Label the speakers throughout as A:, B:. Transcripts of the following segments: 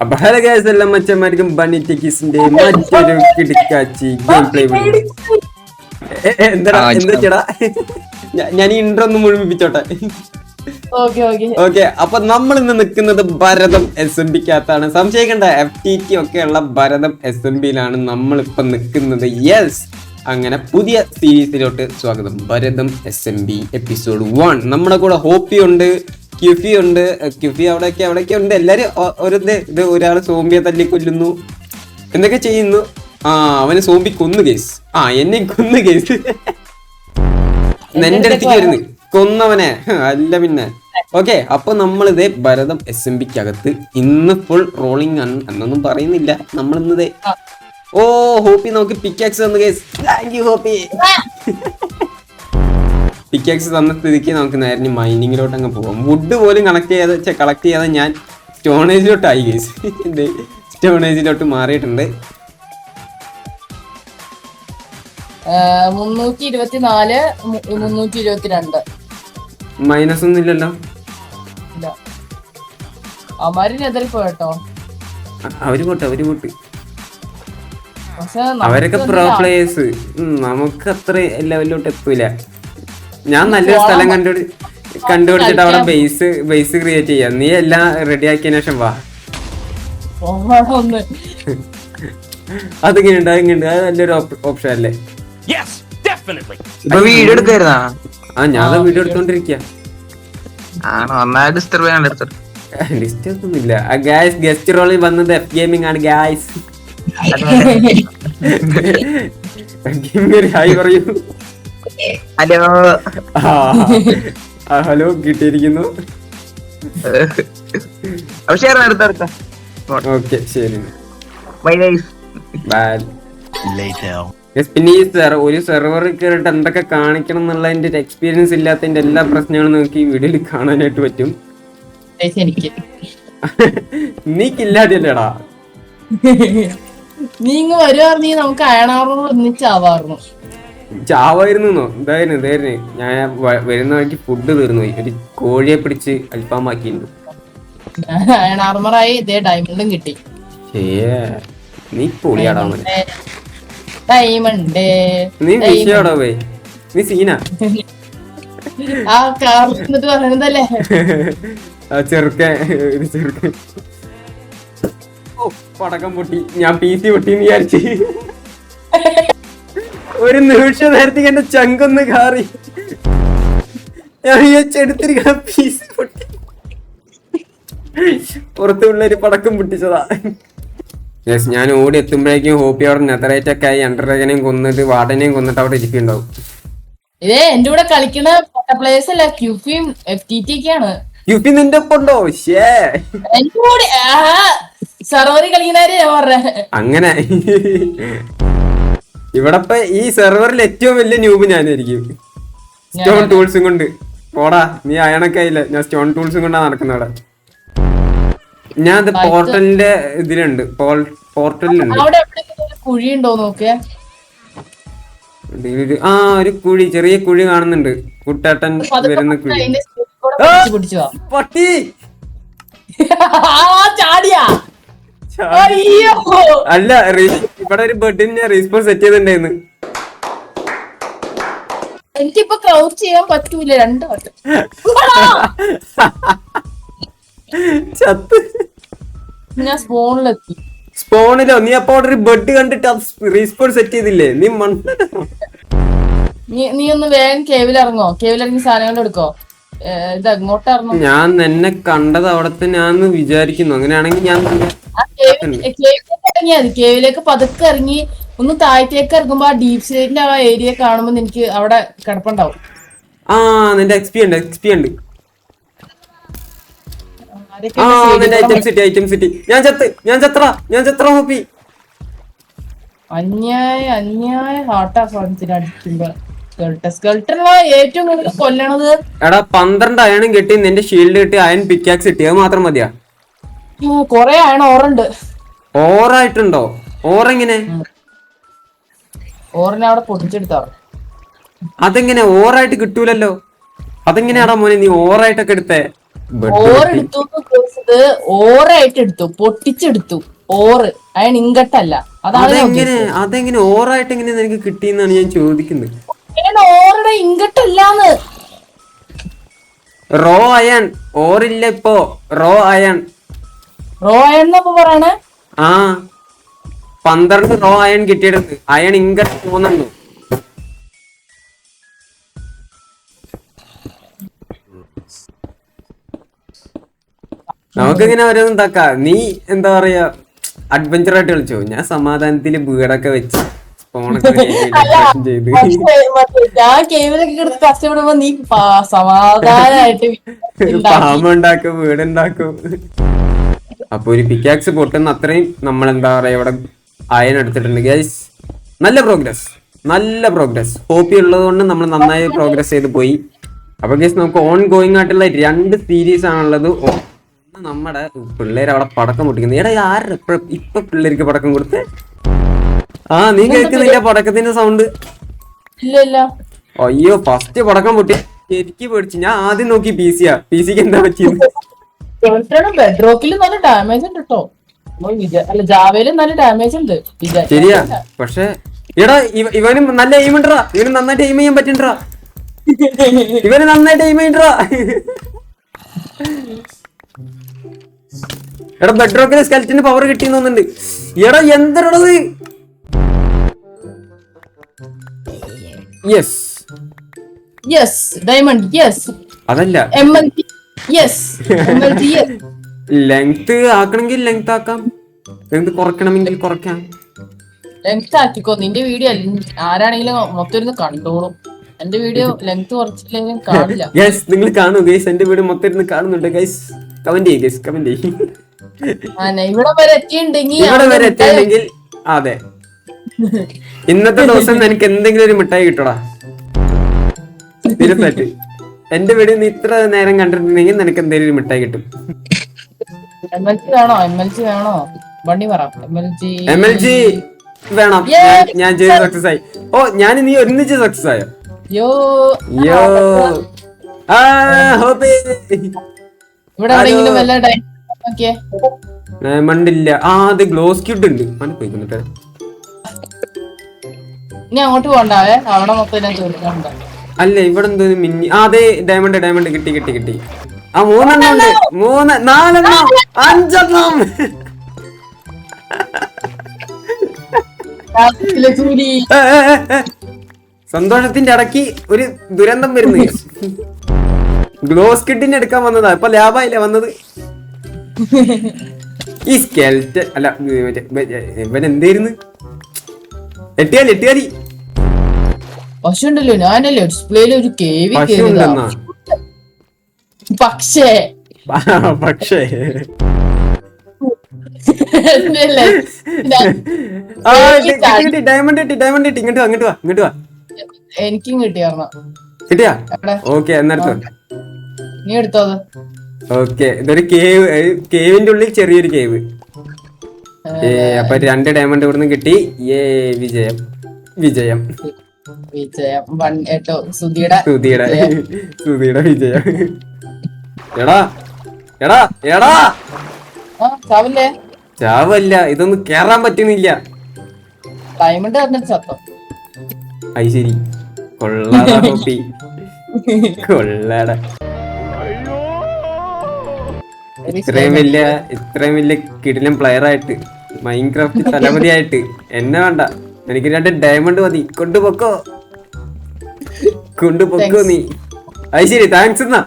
A: അപ്പൊ hello guys, എല്ലാം മച്ചന്മാർക്കും bunny ടെക്കീസിന്റെ മറ്റൊരു കിടക്കാച്ചി ഗെയിം പ്ലേ എന്താടാ എന്താ ഞാൻ ഈ ഇൻട്രോ ഒന്ന് മുഴുമിപ്പിച്ചോട്ടെ. ഓക്കെ, അപ്പൊ നമ്മൾ ഇന്ന് നിൽക്കുന്നത് ഭരതം SMBക്കകത്താണ്. സംശയിക്കേണ്ട, FTT ഒക്കെ ഉള്ള ഭരതം SMBയിലാണ് നമ്മളിപ്പൊ നിൽക്കുന്നത്. യെസ്, അങ്ങനെ പുതിയ സീരീസിലോട്ട് സ്വാഗതം. Bharatham SMB episode 1. നമ്മുടെ കൂടെ ഹോപ്പി ഉണ്ട്, ക്യുഫി ഉണ്ട്. ക്യുഫി അവിടെയൊക്കെ ഉണ്ട്. എല്ലാരും ഇത് ഒരാള് സോംബിയെ തല്ലി കൊല്ലുന്നു, എന്തൊക്കെ ചെയ്യുന്നു. അവന് സോംബി കൊന്നു കേസ്. എന്നെ കൊന്നു കേസ്. എന്റെ അടുത്തേക്ക് വരുന്നു കൊന്നവനെ അല്ല പിന്നെ. ഓക്കെ, അപ്പൊ നമ്മളിതേ ഭരതം SMBക്കകത്ത് ഇന്ന് ഫുൾ റോളിംഗ് ആണ് എന്നൊന്നും പറയുന്നില്ല. നമ്മളിന്നതേ ഹോപ്പി നമുക്ക് പിക്കാക്സ് തന്നു കേസ്. Thank you Hoppy. പിക്കാക്സ് തന്ന സ്ഥിതിക്ക് നമുക്ക് നേരെ മൈനിങ്ങിലോട്ട് അങ്ങ് പോകാം. വുഡ് പോലും കളക്ട് ചെയ്യാതെ ഞാൻ സ്റ്റോണേജിലോട്ടായി കേസ്. സ്റ്റോണേജിലോട്ട് മാറിയിട്ടുണ്ട്.
B: 324 322
A: മൈനസ് ഒന്നും ഇല്ലല്ലോ.
B: പോട്ടോ
A: അവര് പോട്ടെ. അവരൊക്കെ പ്രോ പ്ലേയേഴ്സ്. നമുക്ക് അത്ര ലെവലിലോട്ട് എത്തൂല. ഞാൻ നല്ലൊരു സ്ഥലം കണ്ടുപിടിച്ചിട്ട് അവിടെ ബേസ് ക്രിയേറ്റ് ചെയ്യാം. നീ എല്ലാം റെഡി ആക്കിയതിനു ശേഷം വാ. അതിങ്ങനെയുണ്ട്. അത് നല്ലൊരു ഓപ്ഷൻ അല്ലേ?
C: വീഡിയോ എടുക്കായിരുന്നാ?
A: ഞാൻ വീഡിയോ എടുത്തോണ്ടിരിക്ക. ഡിസ്റ്റർബ് ഒന്നുമില്ല ഗായ്സ്. ഗസ്റ്റ് റോളിൽ വന്നത് എഫ് ഗെയിമിംഗ് ആണ് ഗായ്സ്. ഹായ് പറയൂ.
C: ഹലോ
A: ഹലോ, കിട്ടിയിരിക്കുന്നു. ഓക്കെ, ശരി. പിന്നെ ഈ ഒരു സെർവറിൽ കയറിയിട്ട് എന്തൊക്കെ കാണിക്കണം എന്നുള്ളതിന്റെ ഒരു എക്സ്പീരിയൻസ് ഇല്ലാത്തതിന്റെ എല്ലാ പ്രശ്നങ്ങളും നമുക്ക് ഈ വീഡിയോയിൽ കാണാനായിട്ട് പറ്റും. നീ കില്ലാടിയല്ലേടാ?
B: നീ ഇങ്ങ് വരുവാർന്നീ നമുക്ക് അയണാറുന്നു
A: ചാവായിരുന്നോ? ഇതായിരുന്നു. ഞാൻ വരുന്ന വഴിക്ക് ഫുഡ് തീർന്നു പോയി. ഒരു കോഴിയെ പിടിച്ച് അൽഫാമാക്കിയിരുന്നു.
B: അയണാർമറായി. ഇതേ ഡയമണ്ടും കിട്ടി.
A: നീ പൊളിയാടാ.
B: ഡയമണ്ട്
A: നീ വിഷയാടാ പോയി. നീ സീനാ.
B: ആ കാർന്നിട്ട് പറയണതല്ലേ
A: ചെറുക്കൻ. പടക്കം പൊട്ടി. ഞാൻ PC പൊട്ടിന്ന് വിചാരിച്ച്. ഒരു നിമിഷ നേരത്തേക്ക് എന്റെ ചങ്കൊന്ന് കാറി. ഞാൻ വിചാരിച്ചെടുത്തിരിക്കണം PC പൊട്ടി. പുറത്തുള്ളൊരു പടക്കം പൊട്ടിച്ചതാ. യെസ്, ഞാൻ ഓടി എത്തുമ്പോഴേക്കും ഹോപ്പി അവിടെ നെതറേറ്റൊക്കെ ആയി അണ്ടർഡ്രാഗനെയും കൊന്നിട്ട് വാർഡനെയും കൊന്നിട്ട് അവിടെ ഇരിക്കുന്നുണ്ടാവും.
B: ഇതേ എന്റെ കൂടെ കളിക്കണ പ്ലേയേഴ്സ് അല്ല, ക്യൂഫിയും FTT ഒക്കെയാണ്.
A: ക്യൂഫി നിന്റെ ഒപ്പം ഉണ്ടോ?
B: സെർവറിൽ കളിക്കുന്നവരെ ഞാൻ പറഞ്ഞ
A: അങ്ങനെ. ഇവിടെ ഇപ്പൊ ഈ സെർവറിൽ ഏറ്റവും വലിയ ന്യൂബ് ഞാനായിരിക്കും. സ്റ്റോൺ ടൂൾസും കൊണ്ട് പോടാ. നീ അയണൊക്കെ ആയില്ല. ഞാൻ സ്റ്റോൺ ടൂൾസും കൊണ്ടാ നടക്കുന്നത് അവിടെ. ഞാൻ പോർട്ടലിന്റെ ഇതിലുണ്ട്. പോർട്ടലിലുണ്ട്.
B: കുഴി ഉണ്ടോ നോക്കിയ?
A: ഒരു കുഴി, ചെറിയ കുഴി കാണുന്നുണ്ട്. കുട്ടാട്ടൻ വരുന്ന കുഴി. പട്ടി അല്ല, ഇവിടെ ഒരു ബെഡിന് റീസ്പോൺ സെറ്റ് ചെയ്തിട്ടുണ്ടായിരുന്നു.
B: എനിക്കിപ്പോ ക്രൗച്ച് ചെയ്യാൻ പറ്റൂല. 2 വട്ടം
A: ചത്ത്.
B: ഞാൻ സ്പോണിലെത്തി.
A: സ്പോണിലോ? നീ അപ്പൊ അവിടെ ഒരു ബെഡ് കണ്ടിട്ട് റീസ്പോൺ സെറ്റ് ചെയ്തില്ലേ? നീ
B: നീ ഒന്ന് വേഗം കേവിലിറങ്ങോ. കേവിലിറങ്ങി സാധനങ്ങൾ എടുക്കോ. ഇത് എങ്ങോട്ട് ഇറങ്ങും?
A: ഞാൻ എന്നെ കണ്ടത് അവിടത്തെ ഞാൻ വിചാരിക്കുന്നു. അങ്ങനെയാണെങ്കിൽ ഞാൻ
B: ഇറങ്ങിയാ മതി. കേവിലേക്ക് പതുക്കെ ഇറങ്ങി ഒന്ന് താഴത്തേക്ക് ഇറങ്ങുമ്പോ ആ ഡീപ് സ്റ്റേറ്റിന്റെ ആ ഏരിയ കാണുമ്പോ എനിക്ക് അവിടെ കിടപ്പുണ്ടാവും.
A: നിന്റെ XP ഉണ്ട്. Item city. ഞാൻ ചത്ര ഹോപ്പി.
B: അന്യായ ഹാർട്ടാ ഫ്രണ്ട്സിനെ അടിക്കുമ്പോ ഏറ്റവും കൂടുതൽ കൊല്ലണത്.
A: എടാ 12 അയണും കിട്ടി. നിന്റെ ഷീൽഡ് കിട്ടി, അയൺ പിക്കാക്സ് കിട്ടി. അത് മാത്രം മതിയാ?
B: കൊറേ അയൺ ഓറുണ്ട്.
A: ഓറായിട്ടുണ്ടോ? ഓറെങ്ങനെ?
B: ഓറിനെ അവിടെ പൊട്ടിച്ചെടുത്താ.
A: അതെങ്ങനെ ഓറായിട്ട് കിട്ടൂലല്ലോ? അതെങ്ങനെയാടാ മോനെ നീ ഓറായിട്ടൊക്കെ എടുത്തേ?
B: ഓറെടുത്തു ഓറായിട്ട് എടുത്തു, പൊട്ടിച്ചെടുത്തു. ഓറ് അയൺ ഇങ്കട്ടല്ല.
A: അതെങ്ങനെ ഓറായിട്ട് എങ്ങനെ നിനക്ക് കിട്ടിയെന്നാണ് ഞാൻ ചോദിക്കുന്നത്.
B: ഓറുടെ ഇങ്കട്ടല്ലാന്ന്.
A: റോ അയൺ ഓറില്ല ഇപ്പൊ, റോ അയൺ.
B: റോ അയൺ എന്നപ്പോ പറയണേ?
A: ആ 12 റോ അയൺ കിട്ടിയെടുത്ത്, അയൺ ഇങ്കട്ട് 3. നമുക്കിങ്ങനെ ഓരോന്നും ഉണ്ടാക്കാം. നീ എന്താ പറയാ അഡ്വഞ്ചർ ആയിട്ട് കളിച്ചോ, ഞാൻ സമാധാനത്തില് വീടൊക്കെ വെച്ച് ചെയ്ത്
B: ഞാൻ ഗെയിമിലൊക്കെ കഷ്ടപ്പെടുമ്പോ നീ സമാധാനായിട്ട്
A: പാമ്പുണ്ടാക്കും, വീടുണ്ടാക്കും. അപ്പൊ ഒരു പിക്കാക്സ് പൊട്ടുന്ന അത്രയും നമ്മൾ എന്താ പറയാ ഇവിടെ അയൺ എടുത്തിട്ടുണ്ട് ഗൈസ്. നല്ല പ്രോഗ്രസ് ഹോപ്പി ഉള്ളത് കൊണ്ട് നമ്മൾ നന്നായി പ്രോഗ്രസ് ചെയ്ത് പോയി. അപ്പൊ ഗൈസ് നമുക്ക് ഓൺ ഗോയിങ് ആയിട്ടുള്ള 2 സീരീസ് ആണുള്ളത്. നമ്മുടെ പിള്ളേര് അവിടെ പടക്കം പൊട്ടിക്കുന്നത്. എടാ ആര് ഇപ്പൊ പിള്ളേർക്ക് പടക്കം കൊടുത്ത്? ആ നീ കേൾക്കുന്നില്ല പടക്കത്തിന്റെ സൗണ്ട്?
B: ഇല്ല.
A: അയ്യോ ഫസ്റ്റ് പടക്കം പൊട്ടി ശരിക്കും പേടിച്ചു. ഞാൻ ആദ്യം നോക്കി പിസിക്ക് എന്താ പറ്റിയത്.
B: ബെഡ്റോക്കിൽ നല്ല ഡാമേജ് ഉണ്ട് കേട്ടോ. അല്ല ജാവയിലും നല്ല ഡാമേജ് ഉണ്ട്.
A: ശരിയാ, പക്ഷെ എടാ ഇവനും നല്ല എയിം ഉണ്ടറാ. ഇവന് നന്നായിട്ട് എയിം ചെയ്യാൻ പറ്റണ്ടാ. ഇവന് നന്നായിട്ട് എയിം ചെയ്യണ്ടാ. എടാ ബെഡ്റോക്കിലെ സ്കെൽറ്റിന് പവർ കിട്ടിയെന്ന് തോന്നുന്നുണ്ട്. എടാ എന്തരടത്?
B: Yes diamond yes.
A: അതല്ല
B: MLG yes. MLG yes.
A: Length ആക്കണമെങ്കിൽ ലെങ്ത് ആക്കാം, ലെങ്ത് കുറയ്ക്കണമെങ്കിൽ കുറയ്ക്കാം.
B: ലെങ്ത് ആക്കിക്കോ. നിന്റെ വീഡിയോ ആരാണെങ്കിലും മൊത്തം ഇരുന്ന് കണ്ടോളും. എന്റെ വീഡിയോ ലെങ്ത് കുറച്ചില്ലെങ്കിലും കാണില്ല.
A: ഗൈസ് നിങ്ങൾ കാണൂ ഗൈസ്, എന്റെ വീഡിയോ മൊത്തം ഇരുന്ന് കാണുന്നുണ്ട് ഗൈസ്. കമന്റ് ചെയ്യ് ഗൈസ്, കമന്റ് ചെയ്യ്.
B: ഇവിടെ വരെ എത്തിയിട്ടുണ്ടെങ്കിൽ
A: അതെ ഇന്നത്തെ ദിവസം നിനക്ക് എന്തെങ്കിലും ഒരു മിഠായി കിട്ടടാ. തീർച്ചയായിട്ടും എന്റെ വീഡിയോ നീ ഇത്ര നേരം കണ്ടിട്ടുണ്ടെങ്കിൽ നിനക്ക് എന്തെങ്കിലും ഒരു മിഠായി കിട്ടും.
B: MLG വേണോ? വണ്ടി പറ.
A: MLG വേണം. ഞാൻ ചെയ്ത് സക്സസ് ആയി. ഓ ഞാൻ നീ ഒന്നിച്ച് സക്സസ് ആയോ? യോ
B: ഇവിടെ
A: മണ്ടില്ല. ആ അത് ഗ്ലോസ് ക്യൂട്ട് ഉണ്ട്. പോയിക്കൊണ്ടിട്ട്
B: ഇനി അങ്ങോട്ട് പോണ്ടാവേ. അവിടെ മൊത്തം ഞാൻ ചോദിക്കാറുണ്ട്.
A: അല്ല ഇവിടെ എന്തോ മിന്നി. ആ അതെ ഡയമണ്ട് കിട്ടി. ആ 3 എണ്ണം ഉണ്ട്. 3 4 എണ്ണം 5 എണ്ണം. സന്തോഷത്തിന്റെ ഇടയ്ക്ക് ഒരു ദുരന്തം വരുന്നു. ഗ്ലോസ് കിഡിനെ എടുക്കാൻ വന്നതാ. ഇപ്പൊ ലാഭായില്ലേ വന്നത്. ഈ സ്കെൽറ്റ് അല്ല ഇവൻ എന്തായിരുന്നു? എട്ടിയാലി
B: പശുണ്ടല്ലോ. ഞാനല്ലേ ഡിസ്പ്ലേയില് ഒരു കേവി പക്ഷേ
A: ഡയമണ്ട് കിട്ടി. ഇങ്ങോട്ട് വാ.
B: എനിക്കും
A: കിട്ടിയാ? ഓക്കെ എന്നെടുത്തോ.
B: നീ എടുത്തോ.
A: ഓക്കെ ഇതൊരു കേവിന്റെ ഉള്ളിൽ ചെറിയൊരു കേവ്. അപ്പൊ 2 ഡയമണ്ട് ഇവിടുന്ന് കിട്ടി. വിജയം. സുധിയുടെ വിജയം. എടാ ചാവല്ല, ഇതൊന്നും കേറാൻ പറ്റുന്നില്ല.
B: ഡയമണ്ട് ചത്തോ?
A: അത് ശരി. കൊള്ളാടാ ഹോപ്പി, കൊള്ളാടാ. ഇത്രയും വലിയ കിടിലൻ പ്ലെയർ ആയിട്ട്, മൈൻക്രാഫ്റ്റ് തലപതിയായിട്ട് എന്നെ വേണ്ട. എനിക്ക് 2 ഡയമണ്ട് മതി. കൊണ്ടുപോക്കോ നീ. അത് ശരി, താങ്ക്സ് എന്നാ.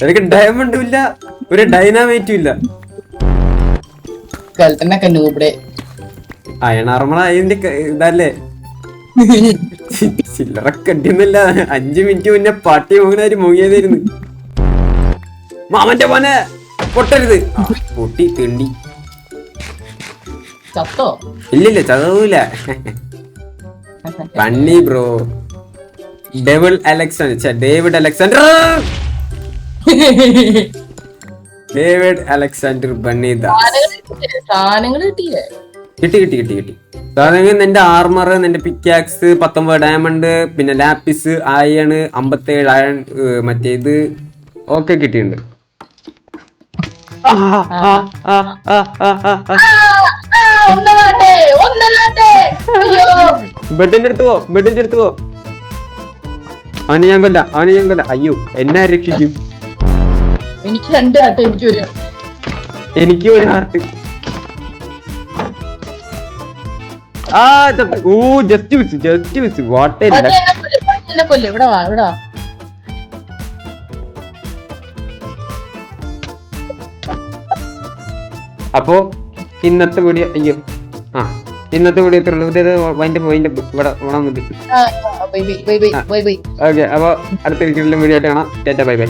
A: എനിക്ക് ഡയമണ്ടും ഇല്ല, ഒരു ഡൈനാമൈറ്റും ഇല്ല. അയൺ ആർമർ അതിന്റെ ഇതല്ലേ. ചില്ലറ കടിയൊന്നുമില്ല. 5 മിനിറ്റ് മുന്നേ പാട്ടി മോഹനാര് മുങ്ങിയതായിരുന്നു. മാമന്റെ മോനെ പൊട്ടരുത്. പൊട്ടി തിണ്ടി. ഇല്ലില്ല ചതവൂല. പണ്ണി ബ്രോ. ഡേവിഡ് അലക്സാണ്ടർ ബണ്ണീദാസ്. കിട്ടി. സാധനങ്ങൾ നിന്റെ ആർമർ, നിന്റെ പിക്കാക്സ് 19 ഡയമണ്ട്, പിന്നെ ലാപ്പിസ്, അയൺ 57 അയൺ, മറ്റേത് ഓക്കെ കിട്ടിയിട്ടുണ്ട്. ബെഡിന്റെ അടുത്ത് പോ. അവനെ ഞാൻ കൊല്ല. അയ്യോ എന്നെ രക്ഷിക്കും.
B: എനിക്ക് 2 ആട്ടെ.
A: എനിക്ക് ഒരു ഹാർട്ട്. Just miss വാട്ടേ.
B: ഇവിടെ വാ.
A: അപ്പോ ഇന്നത്തെ വീഡിയോ ഇന്നത്തെ വീഡിയോ എത്ര ഉള്ളൂ? ഇവിടെ ഓക്കെ. അപ്പൊ അടുത്ത വീഡിയോ ആയിട്ട് കാണാം. Bye bye.